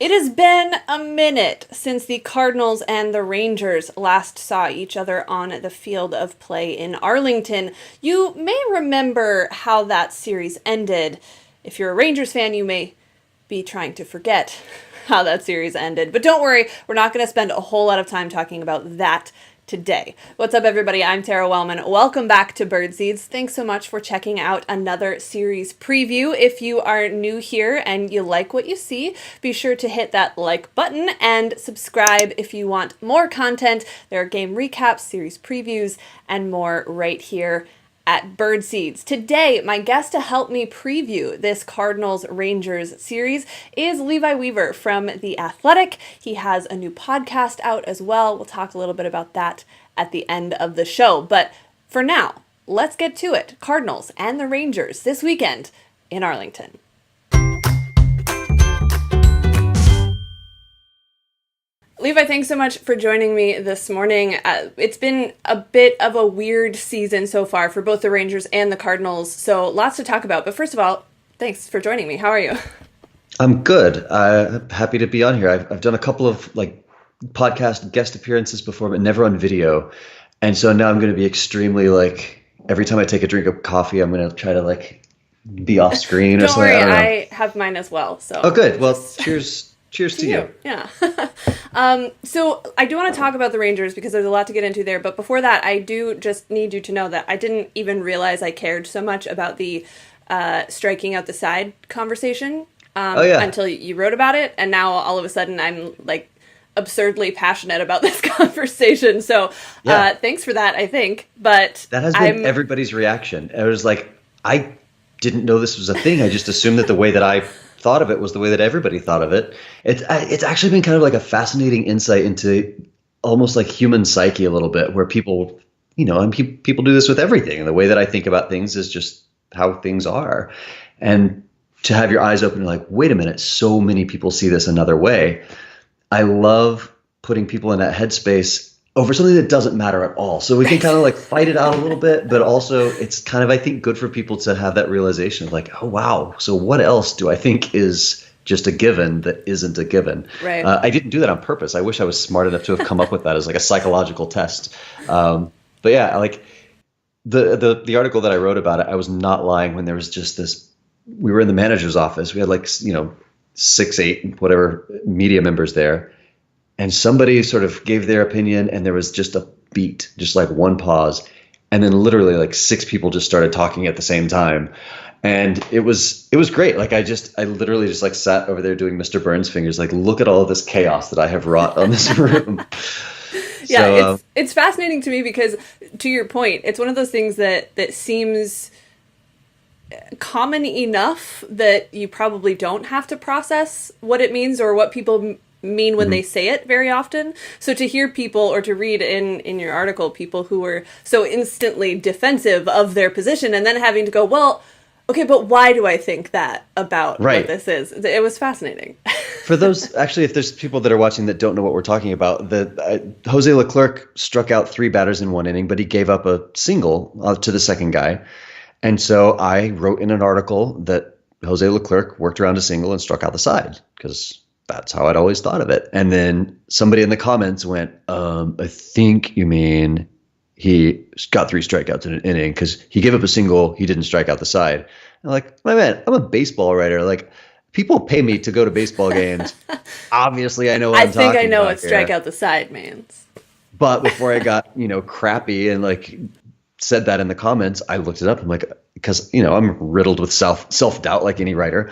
It has been a minute since the Cardinals and the Rangers last saw each other on the field of play in Arlington. You may remember how that series ended. If you're a Rangers fan, you may be trying to forget how that series ended. But don't worry, we're not going to spend a whole lot of time talking about that today. What's up, everybody? I'm Tara Wellman. Welcome back to Birdseeds. Thanks so much for checking out another series preview. If you are new here and you like what you see, be sure to hit that like button and subscribe if you want more content. There are game recaps, series previews, and more right here at Birdseeds. Today, my guest to help me preview this Cardinals-Rangers series is Levi Weaver from The Athletic. He has a new podcast out as well. We'll talk a little bit about that at the end of the show. But for now, let's get to it. Cardinals and the Rangers this weekend in Arlington. Levi, thanks so much for joining me this morning. It's been a bit of a weird season so far for both the Rangers and the Cardinals, so lots to talk about. But first of all, thanks for joining me. How are you? I'm good. Happy to be on here. I've done a couple of podcast guest appearances before, but never on video. And so now I'm going to be extremely every time I take a drink of coffee, I'm going to try to be off screen or something. Don't worry, I have mine as well. So. Oh, good. Well, cheers. Cheers to you. Yeah. So I do want to talk about the Rangers because there's a lot to get into there. But before that, I do just need you to know that I didn't even realize I cared so much about the striking out the side conversation until you wrote about it. And now all of a sudden I'm absurdly passionate about this conversation. So thanks for that, I think. But that has been everybody's reaction. It was I didn't know this was a thing. I just assumed that the way that I thought of it was the way that everybody thought of it. It's actually been kind of a fascinating insight into almost human psyche a little bit, where people, and people do this with everything. And the way that I think about things is just how things are. And to have your eyes open and wait a minute, so many people see this another way. I love putting people in that headspace over something that doesn't matter at all. So we can kind of fight it out a little bit, but also it's kind of, I think, good for people to have that realization of oh, wow. So what else do I think is just a given that isn't a given? Right. I didn't do that on purpose. I wish I was smart enough to have come up with that as a psychological test. But yeah, the article that I wrote about it, I was not lying when there was just this, we were in the manager's office. We had 6, 8, whatever media members there. And somebody sort of gave their opinion, and there was just a beat, just one pause. And then literally 6 people just started talking at the same time. And it was great. I literally just sat over there doing Mr. Burns fingers, look at all of this chaos that I have wrought on this room. Yeah, so, it's fascinating to me because, to your point, it's one of those things that seems common enough that you probably don't have to process what it means or what people mean when they say it very often. So to hear people, or to read in your article, people who were so instantly defensive of their position and then having to go, well, okay, but why do I think that about what this is? It was fascinating. For those, actually, if there's people that are watching that don't know what we're talking about, José Leclerc struck out 3 batters in 1 inning, but he gave up a single to the second guy. And so I wrote in an article that José Leclerc worked around a single and struck out the side, because that's how I'd always thought of it. And then somebody in the comments went, I think you mean he got 3 strikeouts in an inning because he gave up a single, he didn't strike out the side. I'm my man, I'm a baseball writer. People pay me to go to baseball games. Obviously, I know what I'm talking about. I know what strike out the side means. But before I got, crappy and said that in the comments, I looked it up. I'm because, I'm riddled with self-doubt like any writer.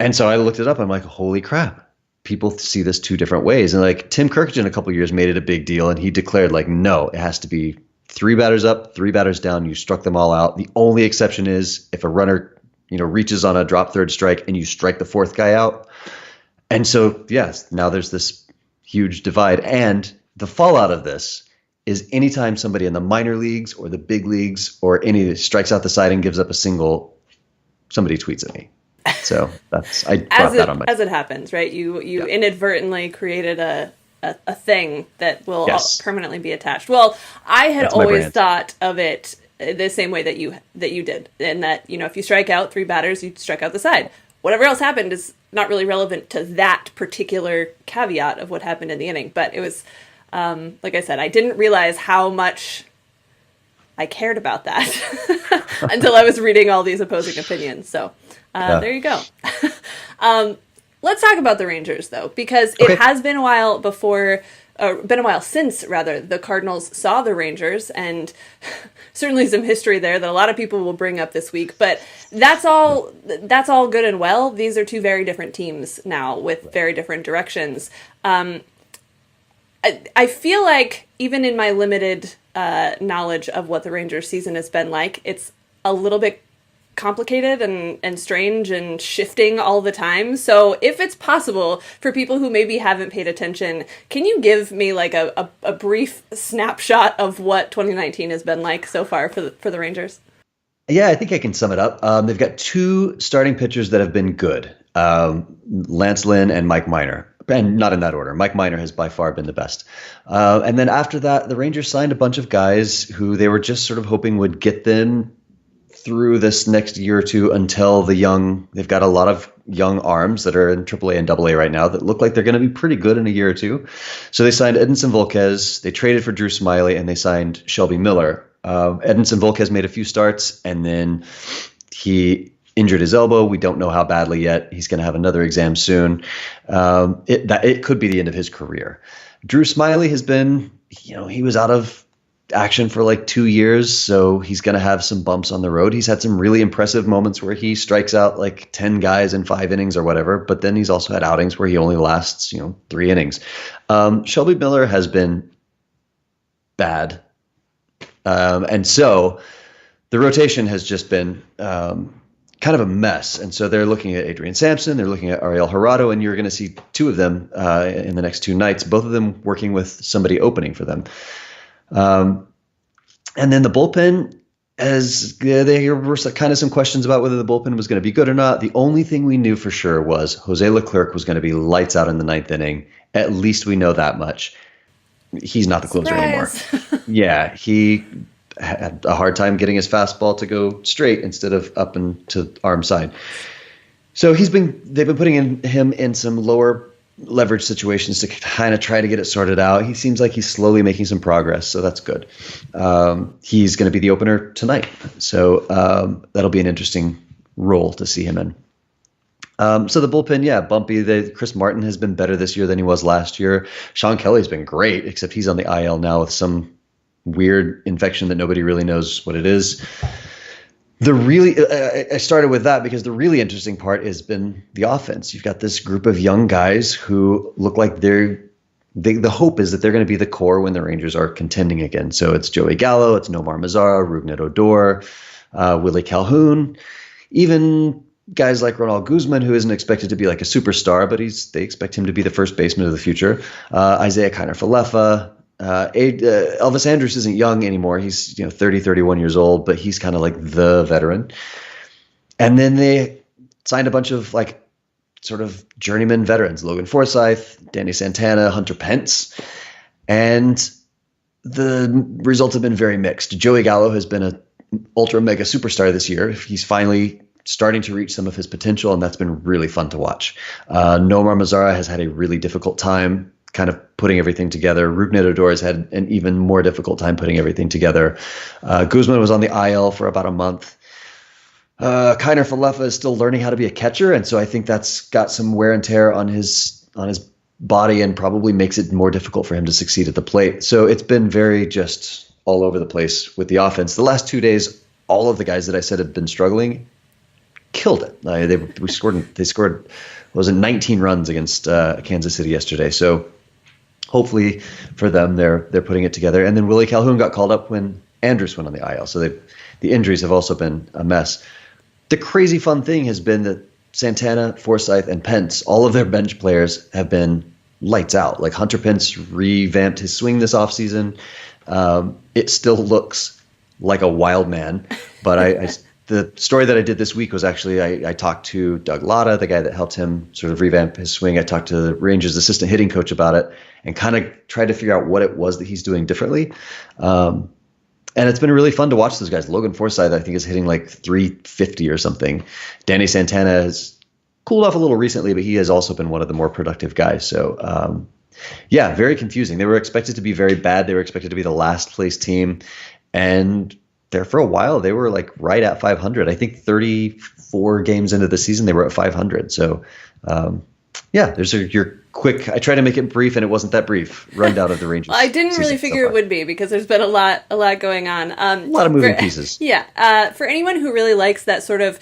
And so I looked it up. I'm holy crap. People see this 2 different ways. And Tim Kirkjian a couple of years made it a big deal, and he declared no, it has to be 3 batters up, 3 batters down. You struck them all out. The only exception is if a runner, reaches on a drop third strike and you strike the 4th guy out. And so, yes, now there's this huge divide. And the fallout of this is anytime somebody in the minor leagues or the big leagues or any strikes out the side and gives up a single, somebody tweets at me. So I brought that on my... As it happens, right? You inadvertently created a thing that will permanently be attached. Well, I had always thought of it the same way that you did, and that if you strike out 3 batters, you strike out the side. Whatever else happened is not really relevant to that particular caveat of what happened in the inning. But it was, like I said, I didn't realize how much I cared about that until I was reading all these opposing opinions. So there you go. Let's talk about the Rangers, though, because it has been a while since the Cardinals saw the Rangers, and certainly some history there that a lot of people will bring up this week. But that's all good and well. These are two very different teams now with very different directions. I feel like even in my limited knowledge of what the Rangers season has been like, it's a little bit complicated and strange and shifting all the time. So if it's possible for people who maybe haven't paid attention, can you give me like a brief snapshot of what 2019 has been like so far for the Rangers? Yeah, I think I can sum it up. They've got two starting pitchers that have been good, Lance Lynn and Mike Minor. And not in that order. Mike Minor has by far been the best. And then after that, the Rangers signed a bunch of guys who they were just sort of hoping would get them through this next year or two until they've got a lot of young arms that are in AAA and AA right now that look like they're going to be pretty good in a year or two. So they signed Edinson Volquez, they traded for Drew Smyly, and they signed Shelby Miller. Edinson Volquez made a few starts, and then he injured his elbow. We don't know how badly yet. He's going to have another exam soon. It could be the end of his career. Drew Smyly has been, he was out of action for like 2 years, so he's going to have some bumps on the road. He's had some really impressive moments where he strikes out like 10 guys in 5 innings or whatever, but then he's also had outings where he only lasts, 3 innings. Shelby Miller has been bad. And so the rotation has just been kind of a mess. And so they're looking at Adrian Sampson, they're looking at Ariel Jurado, and you're going to see 2 of them in the next 2 nights, both of them working with somebody opening for them. And then the bullpen, as there were kind of some questions about whether the bullpen was going to be good or not. The only thing we knew for sure was José Leclerc was going to be lights out in the 9th inning. At least we know that much. He's not the closer anymore. Yeah, he had a hard time getting his fastball to go straight instead of up and to arm side. So they've been putting him in some lower leverage situations to kind of try to get it sorted out. He seems like he's slowly making some progress, so that's good. He's going to be the opener tonight, so that'll be an interesting role to see him in. So the bullpen, bumpy. Chris Martin has been better this year than he was last year. Sean Kelly's been great, except he's on the IL now with some weird infection that nobody really knows what it is. I started with that because the really interesting part has been the offense. You've got this group of young guys who look like the hope is that they're going to be the core when the Rangers are contending again. So it's Joey Gallo, it's Nomar Mazara, Rougned Odor, Willie Calhoun, even guys like Ronald Guzman, who isn't expected to be like a superstar, but they expect him to be the first baseman of the future. Isaiah Kiner-Falefa. Elvis Andrus isn't young anymore. He's 30, 31 years old, but he's kind of like the veteran. And then they signed a bunch of like sort of journeyman veterans, Logan Forsythe, Danny Santana, Hunter Pence. And the results have been very mixed. Joey Gallo has been an ultra mega superstar this year. He's finally starting to reach some of his potential, and that's been really fun to watch. Nomar Mazara has had a really difficult time kind of putting everything together. Rougned Odor has had an even more difficult time putting everything together. Guzman was on the IL for about a month. Kiner-Falefa is still learning how to be a catcher, and so I think that's got some wear and tear on his body and probably makes it more difficult for him to succeed at the plate. So it's been very just all over the place with the offense. The last 2 days, all of the guys that I said have been struggling killed it. They scored 19 runs against Kansas City yesterday. So hopefully for them, they're putting it together. And then Willie Calhoun got called up when Andrus went on the IL. So the injuries have also been a mess. The crazy fun thing has been that Santana, Forsythe, and Pence, all of their bench players have been lights out. Like Hunter Pence revamped his swing this offseason. It still looks like a wild man, but the story that I did this week was actually I talked to Doug Latta, the guy that helped him sort of revamp his swing. I talked to the Rangers assistant hitting coach about it and kind of tried to figure out what it was that he's doing differently. And it's been really fun to watch those guys. Logan Forsythe, I think, is hitting like 350 or something. Danny Santana has cooled off a little recently, but he has also been one of the more productive guys. So, yeah, very confusing. They were expected to be very bad. They were expected to be the last place team. And there for a while, they were like right at 500. I think 34 games into the season, they were at 500. So, yeah, there's your quick. I tried to make it brief, and it wasn't that brief. Rundown of the Rangers. Well, I didn't really figure it would be because there's been a lot going on. A lot of moving pieces. Yeah. For anyone who really likes that sort of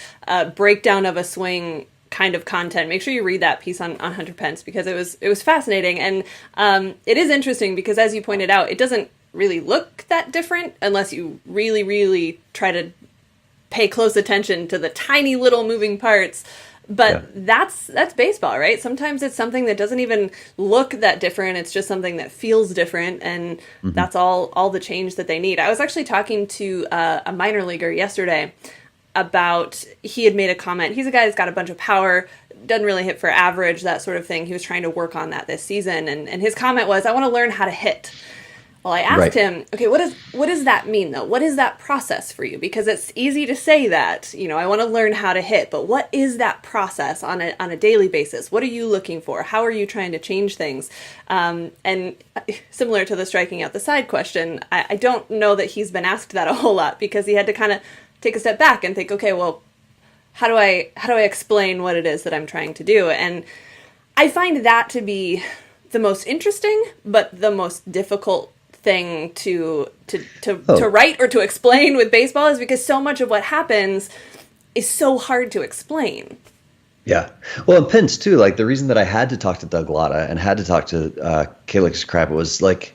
breakdown of a swing kind of content, make sure you read that piece on Hunter Pence because it was fascinating, and it is interesting because, as you pointed out, it doesn't really look that different unless you really, really try to pay close attention to the tiny little moving parts. But that's baseball, right? Sometimes it's something that doesn't even look that different. It's just something that feels different, and that's all the change that they need. I was actually talking to a minor leaguer yesterday about, he had made a comment. He's a guy that's got a bunch of power, doesn't really hit for average, that sort of thing. He was trying to work on that this season, and his comment was, I want to learn how to hit. Well, I asked him, okay, what does that mean, though? What is that process for you? Because it's easy to say that, I want to learn how to hit, but what is that process on a daily basis? What are you looking for? How are you trying to change things? And similar to the striking out the side question, I don't know that he's been asked that a whole lot because he had to kind of take a step back and think, okay, well, how do I explain what it is that I'm trying to do? And I find that to be the most interesting, but the most difficult thing to write or to explain with baseball is because so much of what happens is so hard to explain. Yeah. Well, and Pence too, like the reason that I had to talk to Doug Latta and had to talk to Calix Crab was like,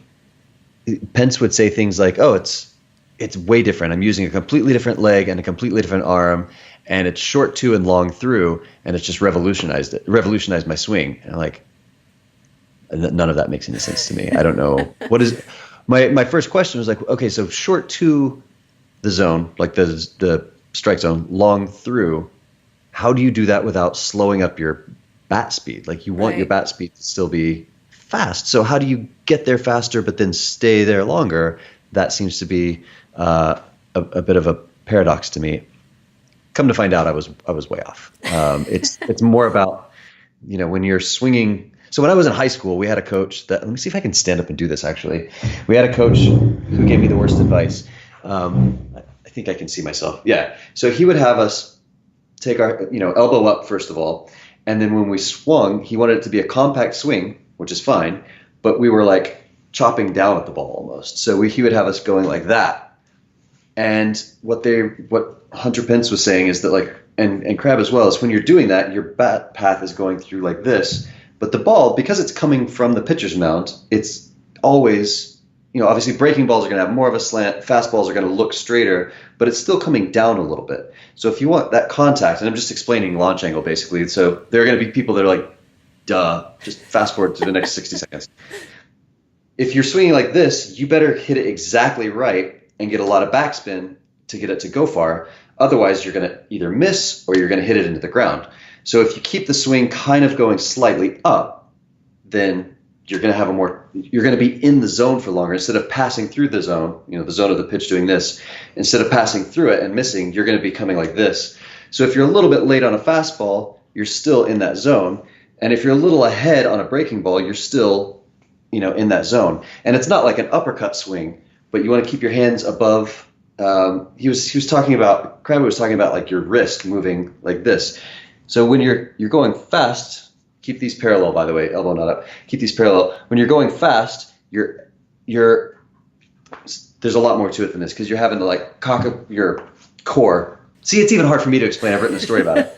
Pence would say things like, oh, it's way different. I'm using a completely different leg and a completely different arm, and it's short to and long through, and it's just revolutionized my swing. And I'm like, none of that makes any sense to me. I don't know. What is my first question was like, okay, so short to the zone, like the strike zone, long through, how do you do that without slowing up your bat speed? Like you want your bat speed to still be fast. So how do you get there faster but then stay there longer? That seems to be a bit of a paradox to me. Come to find out, I was way off. It's more about, when you're swinging. So when I was in high school, we had a coach that, let me see if I can stand up and do this actually. We had a coach who gave me the worst advice. I think I can see myself. Yeah. So he would have us take our, elbow up first of all. And then when we swung, he wanted it to be a compact swing, which is fine. But we were like chopping down at the ball almost. So he would have us going like that. And what Hunter Pence was saying is that like, and Crab as well, is when you're doing that, your bat path is going through like this. But the ball, because it's coming from the pitcher's mound, it's always, obviously breaking balls are going to have more of a slant, fastballs are going to look straighter, but it's still coming down a little bit. So if you want that contact, and I'm just explaining launch angle basically, so there are going to be people that are like, duh, just fast forward to the next 60 seconds. If you're swinging like this, you better hit it exactly right and get a lot of backspin to get it to go far. Otherwise, you're going to either miss or you're going to hit it into the ground. So if you keep the swing kind of going slightly up, then you're going to be in the zone for longer instead of passing through the zone, the zone of the pitch doing this. Instead of passing through it and missing, you're going to be coming like this. So if you're a little bit late on a fastball, you're still in that zone. And if you're a little ahead on a breaking ball, you're still, in that zone. And it's not like an uppercut swing, but you want to keep your hands above. He was talking about, Crabbe was talking about like your wrist moving like this. So when you're going fast, keep these parallel, by the way, elbow not up, keep these parallel. When you're going fast, there's a lot more to it than this because you're having to like cock up your core. See, it's even hard for me to explain. I've written a story about it.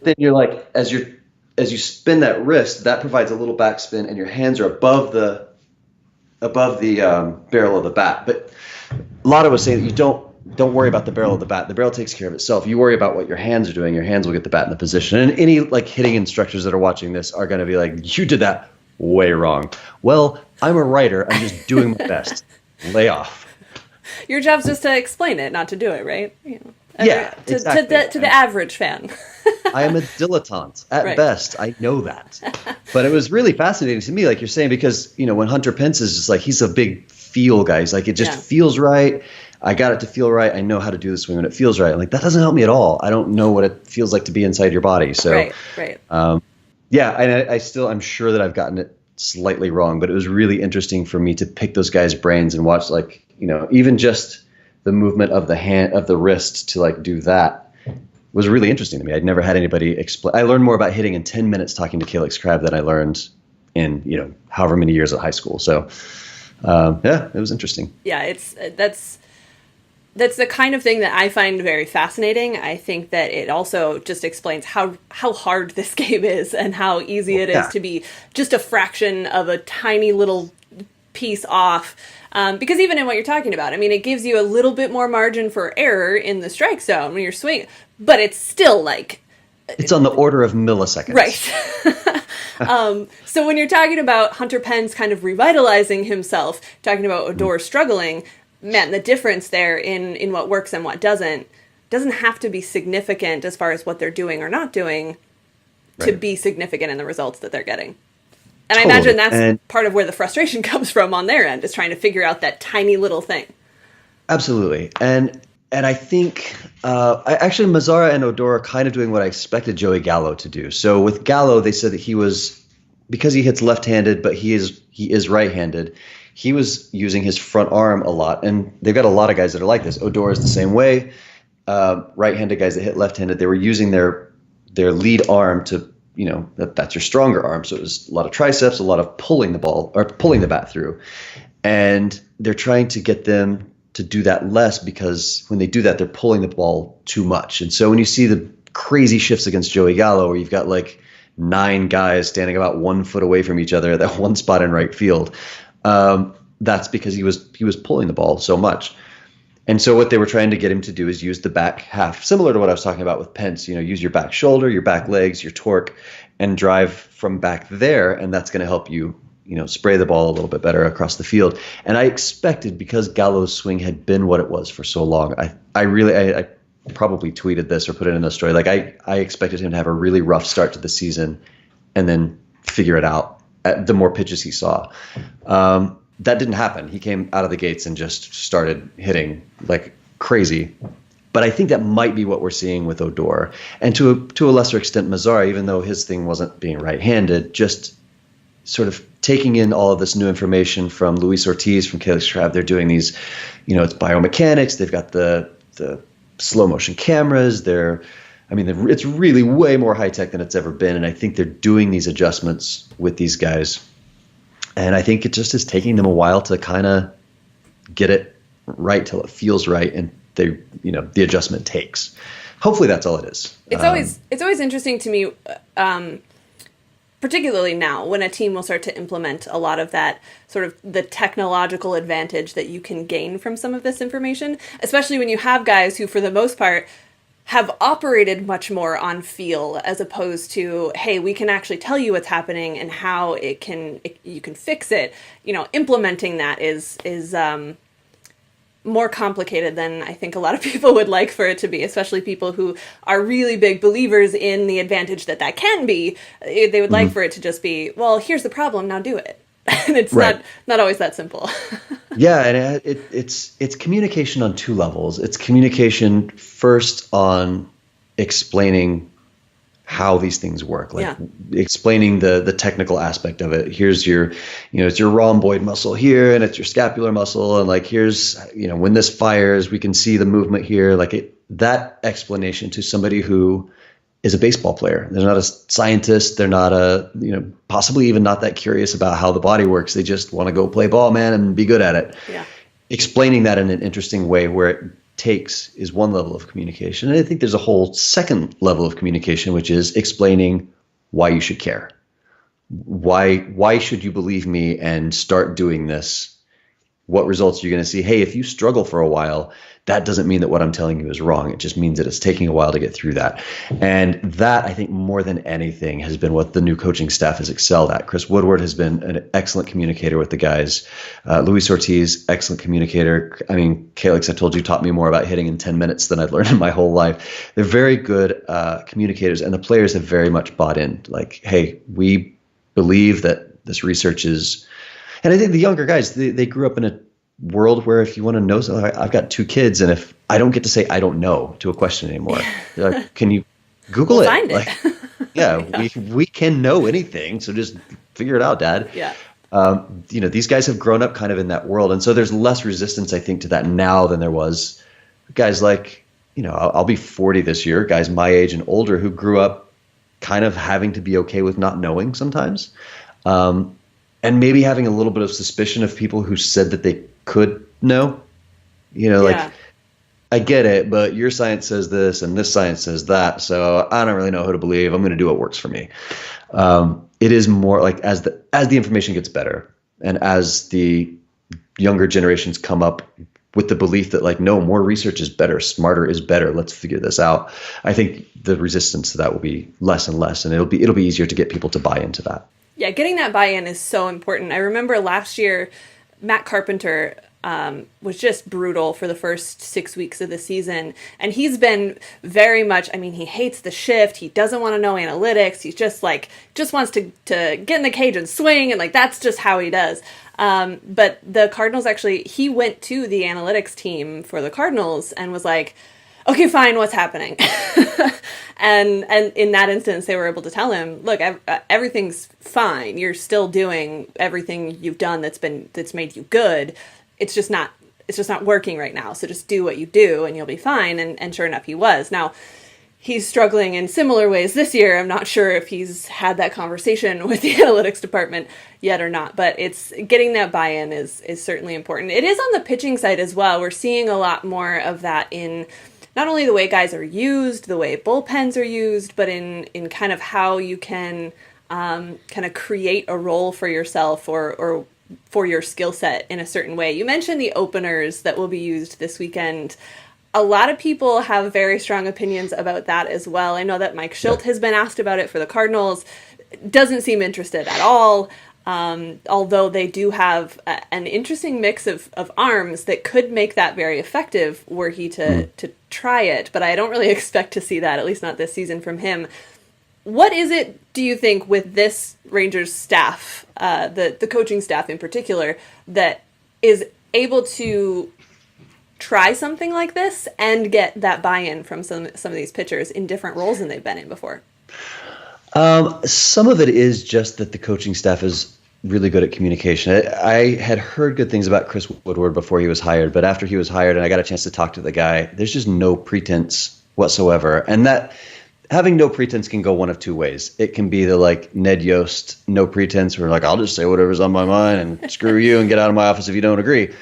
Then you're like, as you spin that wrist, that provides a little backspin and your hands are above the barrel of the bat. But Lotta was saying that you don't worry about the barrel of the bat. The barrel takes care of itself. You worry about what your hands are doing. Your hands will get the bat in the position. And any like hitting instructors that are watching this are going to be like, you did that way wrong. Well, I'm a writer. I'm just doing my best. Lay off. Your job's just to explain it, not to do it, right? Yeah, exactly. To the average fan. I am a dilettante at best. I know that. But it was really fascinating to me, like you're saying, because, when Hunter Pence is just like, he's a big feel guy. He's like, it just feels right. I got it to feel right. I know how to do the swing when it feels right. I'm like, that doesn't help me at all. I don't know what it feels like to be inside your body. So, right. Yeah, and I'm sure that I've gotten it slightly wrong, but it was really interesting for me to pick those guys' brains and watch, like, even just the movement of the hand, of the wrist to like do that was really interesting to me. I'd never had anybody explain. I learned more about hitting in 10 minutes talking to Calix Crab than I learned in, however many years at high school. So, yeah, it was interesting. Yeah, that's the kind of thing that I find very fascinating. I think that it also just explains how hard this game is and how easy it is to be just a fraction of a tiny little piece off. Because even in what you're talking about, I mean, it gives you a little bit more margin for error in the strike zone when you're swinging, but it's still like... It's on the order of milliseconds. Right. So when you're talking about Hunter Pence kind of revitalizing himself, talking about Odor struggling... Man, the difference there in what works and what doesn't have to be significant as far as what they're doing or not doing to be significant in the results that they're getting. And I imagine that's part of where the frustration comes from on their end, is trying to figure out that tiny little thing. Absolutely. And I think actually Mazzara and Odor are kind of doing what I expected Joey Gallo to do. So with Gallo, they said that because he hits left-handed, but he is right-handed, he was using his front arm a lot, and they've got a lot of guys that are like this. Odor is the same way. Right-handed guys that hit left-handed, they were using their lead arm to, that's your stronger arm. So it was a lot of triceps, a lot of pulling the ball or pulling the bat through. And they're trying to get them to do that less, because when they do that, they're pulling the ball too much. And so when you see the crazy shifts against Joey Gallo, where you've got like 9 guys standing about 1 foot away from each other at that one spot in right field, that's because he was pulling the ball so much. And so what they were trying to get him to do is use the back half, similar to what I was talking about with Pence. Use your back shoulder, your back legs, your torque, and drive from back there, and that's going to help you, spray the ball a little bit better across the field. And I expected, because Gallo's swing had been what it was for so long, I probably tweeted this or put it in a story. Like I expected him to have a really rough start to the season, and then figure it out at the more pitches he saw. That didn't happen. He came out of the gates and just started hitting like crazy. But I think that might be what we're seeing with Odor. And to a lesser extent, Mazzara, even though his thing wasn't being right-handed, just sort of taking in all of this new information from Luis Ortiz, from Calix Crab. They're doing these, it's biomechanics. They've got the slow motion cameras. It's really way more high tech than it's ever been. And I think they're doing these adjustments with these guys. And I think it just is taking them a while to kind of get it right till it feels right. And the adjustment takes. Hopefully that's all it is. It's always interesting to me, particularly now, when a team will start to implement a lot of that sort of the technological advantage that you can gain from some of this information, especially when you have guys who, for the most part, have operated much more on feel, as opposed to, hey, we can actually tell you what's happening and how you can fix it. Implementing that is more complicated than I think a lot of people would like for it to be, especially people who are really big believers in the advantage that can be. They would like for it to just be, well, here's the problem, now do it. And it's not always that simple. Yeah, and it's communication on 2 levels. It's communication first on explaining how these things work, explaining the technical aspect of it. Here's your, it's your rhomboid muscle here, and it's your scapular muscle, and like here's, when this fires, we can see the movement here. That explanation to somebody who is a baseball player. They're not a scientist. They're not possibly even not that curious about how the body works. They just want to go play ball, man, and be good at it. Yeah. Explaining that in an interesting way where it takes is one level of communication. And I think there's a whole second level of communication, which is explaining why you should care. Why should you believe me and start doing this? What results are you going to see? Hey, if you struggle for a while, that doesn't mean that what I'm telling you is wrong. It just means that it's taking a while to get through that. And that, I think, more than anything, has been what the new coaching staff has excelled at. Chris Woodward has been an excellent communicator with the guys. Luis Ortiz, excellent communicator. I mean, Calix, I told you, taught me more about hitting in 10 minutes than I'd learned in my whole life. They're very good communicators, and the players have very much bought in. Like, hey, we believe that this research is... And I think the younger guys, they grew up in world where if you want to know something, I've got 2 kids, and if I don't get to say I don't know to a question anymore, can you Google we'll it? find it. Yeah, we can know anything, so just figure it out, Dad. Yeah. These guys have grown up kind of in that world, and so there's less resistance, I think, to that now than there was guys like, I'll be 40 this year, guys my age and older who grew up kind of having to be okay with not knowing sometimes, and maybe having a little bit of suspicion of people who said that they could know. Like, I get it, but your science says this and this science says that, so I don't really know who to believe. I'm going to do what works for me. It is more like as the information gets better, and as the younger generations come up with the belief that, like, no, more research is better, smarter is better, let's figure this out, I think the resistance to that will be less and less, and it'll be easier to get people to buy into that. Yeah, getting that buy-in is so important. I remember last year, Matt Carpenter was just brutal for the first 6 weeks of the season. And he's been very much, he hates the shift. He doesn't want to know analytics. He's just wants to get in the cage and swing. And that's just how he does. But the Cardinals he went to the analytics team for the Cardinals and was like, okay, fine, what's happening? and in that instance, they were able to tell him, look, everything's fine. You're still doing everything you've done that's made you good. It's just not working right now. So just do what you do and you'll be fine. And sure enough, he was. Now, he's struggling in similar ways this year. I'm not sure if he's had that conversation with the analytics department yet or not, but it's getting that buy-in is certainly important. It is on the pitching side as well. We're seeing a lot more of that in not only the way guys are used, the way bullpens are used, but in kind of how you can kind of create a role for yourself or for your skill set in a certain way. You mentioned the openers that will be used this weekend. A lot of people have very strong opinions about that as well. I know that Mike Schilt has been asked about it for the Cardinals. Doesn't seem interested at all. Although they do have an interesting mix of arms that could make that very effective were he to try it. But I don't really expect to see that, at least not this season, from him. What is it, do you think, with this Rangers staff, the coaching staff in particular, that is able to try something like this and get that buy-in from some of these pitchers in different roles than they've been in before? Some of it is just that the coaching staff is really good at communication. I had heard good things about Chris Woodward before he was hired, but after he was hired and I got a chance to talk to the guy, there's just no pretense whatsoever. And that having no pretense can go one of two ways. It can be the Ned Yost, no pretense, where I'll just say whatever's on my mind and screw you and get out of my office if you don't agree.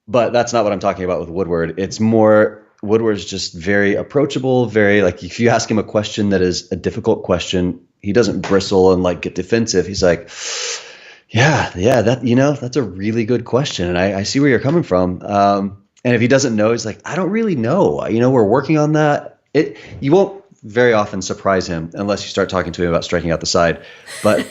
But that's not what I'm talking about with Woodward. It's more, Woodward's just very approachable, very if you ask him a question that is a difficult question, he doesn't bristle and get defensive. He's like, yeah, that's a really good question. And I see where you're coming from. And if he doesn't know, he's like, I don't really know. We're working on that. You won't very often surprise him unless you start talking to him about striking out the side. But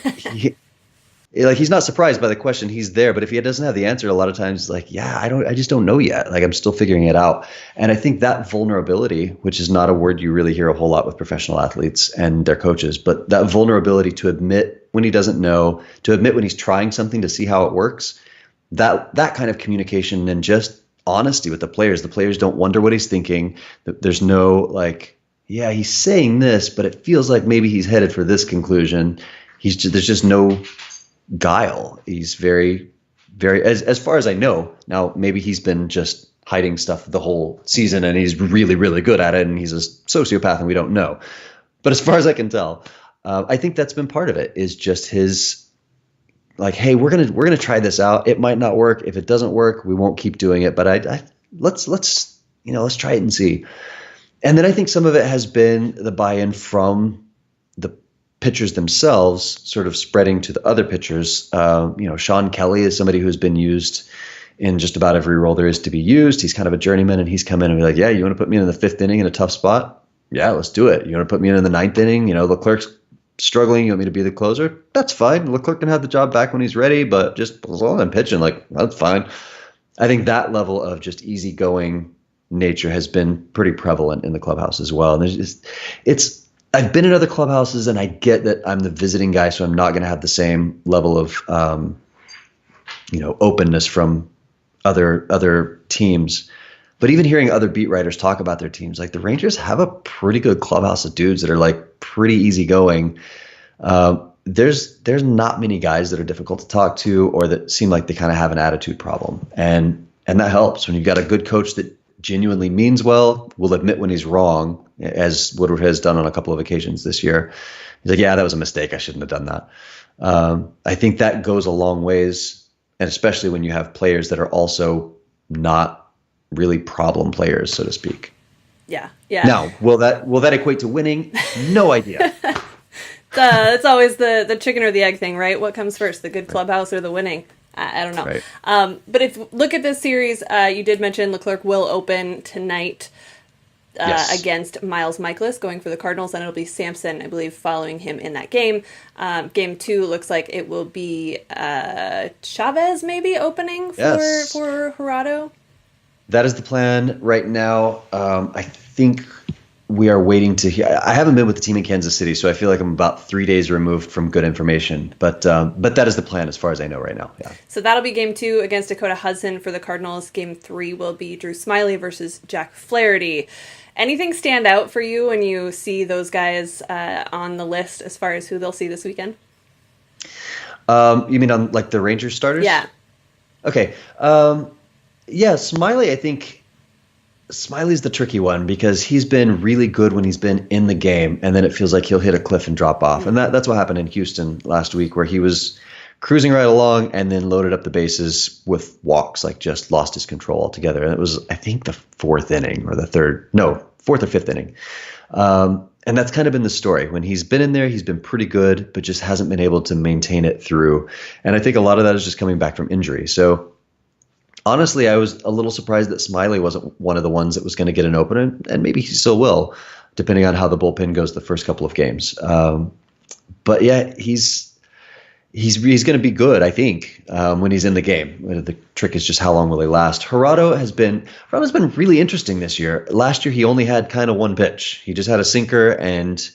he's not surprised by the question. He's there. But if he doesn't have the answer, a lot of times he's like, yeah, I just don't know yet. I'm still figuring it out. And I think that vulnerability, which is not a word you really hear a whole lot with professional athletes and their coaches, but that vulnerability to admit when he doesn't know, to admit when he's trying something to see how it works, that kind of communication and just honesty with the players. The players don't wonder what he's thinking. There's no yeah, he's saying this, but it feels like maybe he's headed for this conclusion. There's just no guile. He's very, very, as far as I know, now maybe he's been just hiding stuff the whole season and he's really, really good at it and he's a sociopath and we don't know. But as far as I can tell, I think that's been part of it, is just his hey, we're gonna try this out. It might not work. If it doesn't work, we won't keep doing it. But let's try it and see. And then I think some of it has been the buy-in from the pitchers themselves, sort of spreading to the other pitchers. Sean Kelly is somebody who's been used in just about every role there is to be used. He's kind of a journeyman, and he's come in and be like, yeah, you want to put me in the 5th inning in a tough spot? Yeah, let's do it. You want to put me in the 9th inning? Leclerc's struggling. You want me to be the closer? That's fine. Leclerc can have the job back when he's ready, but just as long as I'm pitching, that's fine. I think that level of just easygoing nature has been pretty prevalent in the clubhouse as well. And I've been in other clubhouses and I get that I'm the visiting guy, so I'm not going to have the same level of, openness from other teams. But even hearing other beat writers talk about their teams, like the Rangers have a pretty good clubhouse of dudes that are like pretty easygoing. There's not many guys that are difficult to talk to or that seem like they kind of have an attitude problem. And that helps when you've got a good coach that genuinely means well, will admit when he's wrong, as Woodward has done on a couple of occasions this year. He's like, yeah, that was a mistake. I shouldn't have done that. I think that goes a long ways, and especially when you have players that are also not really problem players, so to speak. Yeah. Now, will that equate to winning? No idea. It's always the chicken or the egg thing, right? What comes first, the good clubhouse or the winning? I don't know. Right. But if look at this series, you did mention Leclerc will open tonight Yes. against Miles Michaelis, going for the Cardinals, and it'll be Sampson, I believe, following him in that game. Game 2 looks like it will be Chavez maybe opening for Jurado. That is the plan right now. I think we are waiting to hear. I haven't been with the team in Kansas City, so I feel like I'm about 3 days removed from good information. But that is the plan as far as I know right now. Yeah. So that'll be game 2 against Dakota Hudson for the Cardinals. Game 3 will be Drew Smyly versus Jack Flaherty. Anything stand out for you when you see those guys on the list as far as who they'll see this weekend? You mean on like the Rangers starters? Yeah. Okay. Yeah, Smyly, I think Smiley's the tricky one because he's been really good when he's been in the game, and then it feels like he'll hit a cliff and drop off. And that's what happened in Houston last week, where he was cruising right along and then loaded up the bases with walks, like just lost his control altogether. And it was, I think, the fourth or fifth inning. And that's kind of been the story. When he's been in there, he's been pretty good, but just hasn't been able to maintain it through. And I think a lot of that is just coming back from injury. So honestly, I was a little surprised that Smyly wasn't one of the ones that was going to get an opener, and maybe he still will, depending on how the bullpen goes the first couple of games. But yeah, he's going to be good, I think, when he's in the game. The trick is just how long will he last. Jurado's been really interesting this year. Last year, he only had kind of one pitch. He just had a sinker, and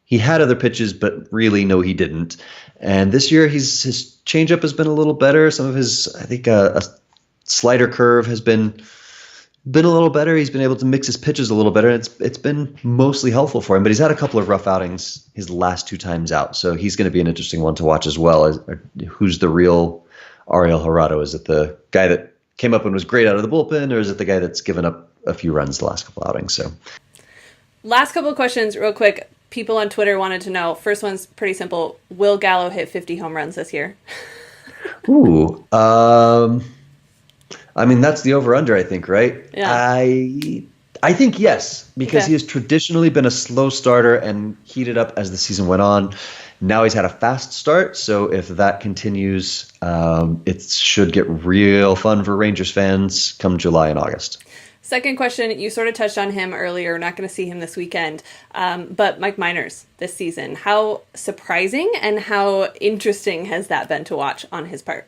he had other pitches, but really, no, he didn't. And this year, his changeup has been a little better. Some of his, I think, a slider curve has been a little better. He's been able to mix his pitches a little better. And it's been mostly helpful for him, but he's had a couple of rough outings his last 2 times out. So he's going to be an interesting one to watch as well. Who's the real Ariel Jurado? Is it the guy that came up and was great out of the bullpen, or is it the guy that's given up a few runs the last couple outings? So last couple of questions real quick. People on Twitter wanted to know. First one's pretty simple. Will Gallo hit 50 home runs this year? Ooh. I mean, that's the over-under, I think, right? Yeah. I think yes, because he has traditionally been a slow starter and heated up as the season went on. Now he's had a fast start, so if that continues, it should get real fun for Rangers fans come July and August. Second question, you sort of touched on him earlier. We're not going to see him this weekend, but Mike Miners this season. How surprising and how interesting has that been to watch on his part?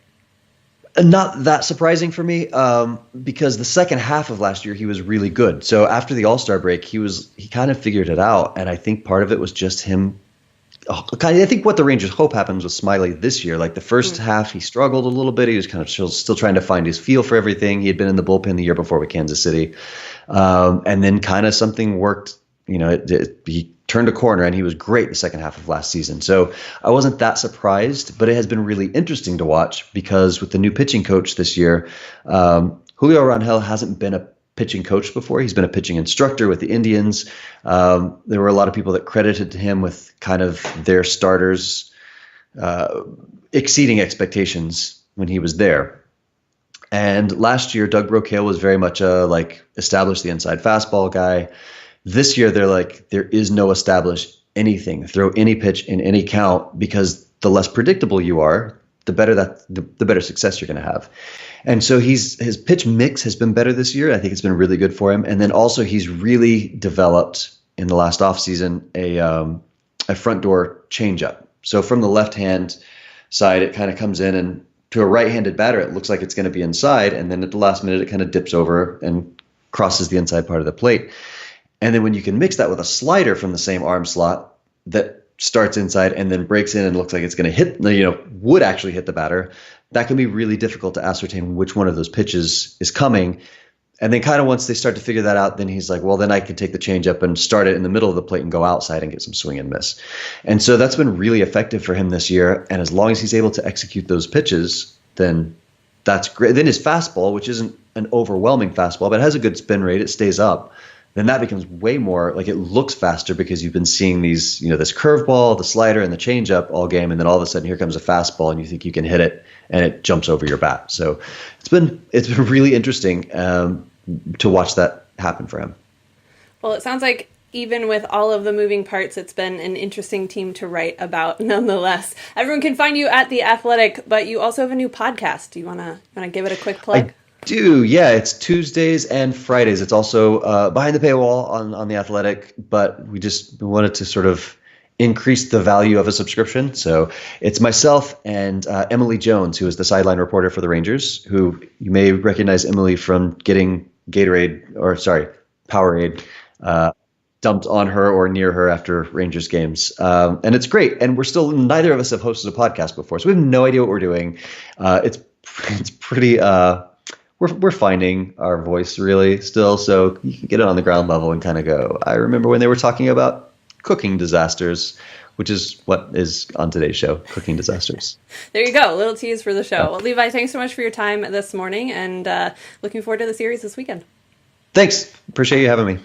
Not that surprising for me, because the second half of last year he was really good. So after the All-Star break, he kind of figured it out, and I think part of it was just him. I think what the Rangers hope happens with Smyly this year. Like the first half, he struggled a little bit. He was kind of still trying to find his feel for everything. He had been in the bullpen the year before with Kansas City, and then kind of something worked. He turned a corner and he was great the second half of last season. So I wasn't that surprised, but it has been really interesting to watch because with the new pitching coach this year, Julio Rangel hasn't been a pitching coach before. He's been a pitching instructor with the Indians. There were a lot of people that credited him with kind of their starters exceeding expectations when he was there. And last year, Doug Brocail was very much established the inside fastball guy. This year, they're like, there is no established anything. Throw any pitch in any count, because the less predictable you are, the better success you're going to have. And so his pitch mix has been better this year. I think it's been really good for him. And then also he's really developed in the last offseason a front door changeup. So from the left hand side, it kind of comes in, and to a right-handed batter, it looks like it's going to be inside. And then at the last minute, it kind of dips over and crosses the inside part of the plate. And then when you can mix that with a slider from the same arm slot that starts inside and then breaks in and looks like it's going to hit, would actually hit the batter, that can be really difficult to ascertain which one of those pitches is coming. And then kind of once they start to figure that out, then he's like, well, then I can take the changeup and start it in the middle of the plate and go outside and get some swing and miss. And so that's been really effective for him this year. And as long as he's able to execute those pitches, then that's great. Then his fastball, which isn't an overwhelming fastball, but has a good spin rate, it stays up. Then that becomes way more like it looks faster because you've been seeing these, this curveball, the slider, and the changeup all game, and then all of a sudden here comes a fastball, and you think you can hit it, and it jumps over your bat. So it's been really interesting to watch that happen for him. Well, it sounds like even with all of the moving parts, it's been an interesting team to write about I Everyone can find you at The Athletic, but you also have a new podcast. Do you want to give it a quick plug? I do, yeah. It's Tuesdays and Fridays. It's also behind the paywall on The Athletic, but we wanted to sort of increase the value of a subscription. So it's myself and Emily Jones, who is the sideline reporter for the Rangers, who you may recognize Emily from getting Powerade dumped on her or near her after Rangers games. And it's great. And neither of us have hosted a podcast before, so we have no idea what we're doing. It's pretty, we're finding our voice really still. So you can get it on the ground level and kind of go, I remember when they were talking about cooking disasters, which is what is on today's show, cooking disasters. There you go. A little tease for the show. Well, Levi, thanks so much for your time this morning, and looking forward to the series this weekend. Thanks. Appreciate you having me.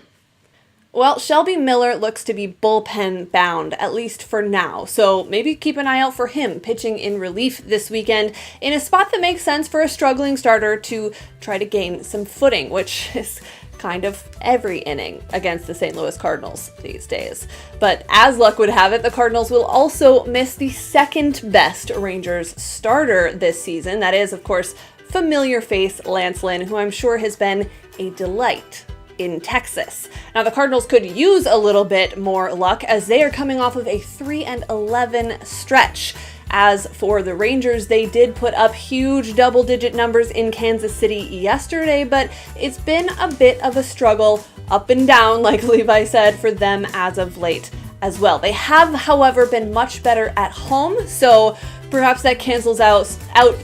Well, Shelby Miller looks to be bullpen bound, at least for now, so maybe keep an eye out for him pitching in relief this weekend in a spot that makes sense for a struggling starter to try to gain some footing, which is kind of every inning against the St. Louis Cardinals these days. But as luck would have it, the Cardinals will also miss the second best Rangers starter this season. That is, of course, familiar face Lance Lynn, who I'm sure has been a delight in Texas. Now, the Cardinals could use a little bit more luck as they are coming off of a 3-11 stretch. As for the Rangers, they did put up huge double-digit numbers in Kansas City yesterday, but it's been a bit of a struggle up and down, like Levi said, for them as of late as well. They have, however, been much better at home, so perhaps that cancels out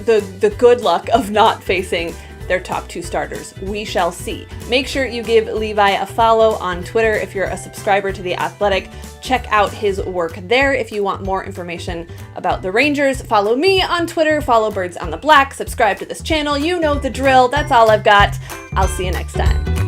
the good luck of not facing their top two starters. We shall see. Make sure you give Levi a follow on Twitter if you're a subscriber to The Athletic. Check out his work there if you want more information about the Rangers. Follow me on Twitter, follow Birds on the Black, subscribe to this channel. You know the drill. That's all I've got. I'll see you next time.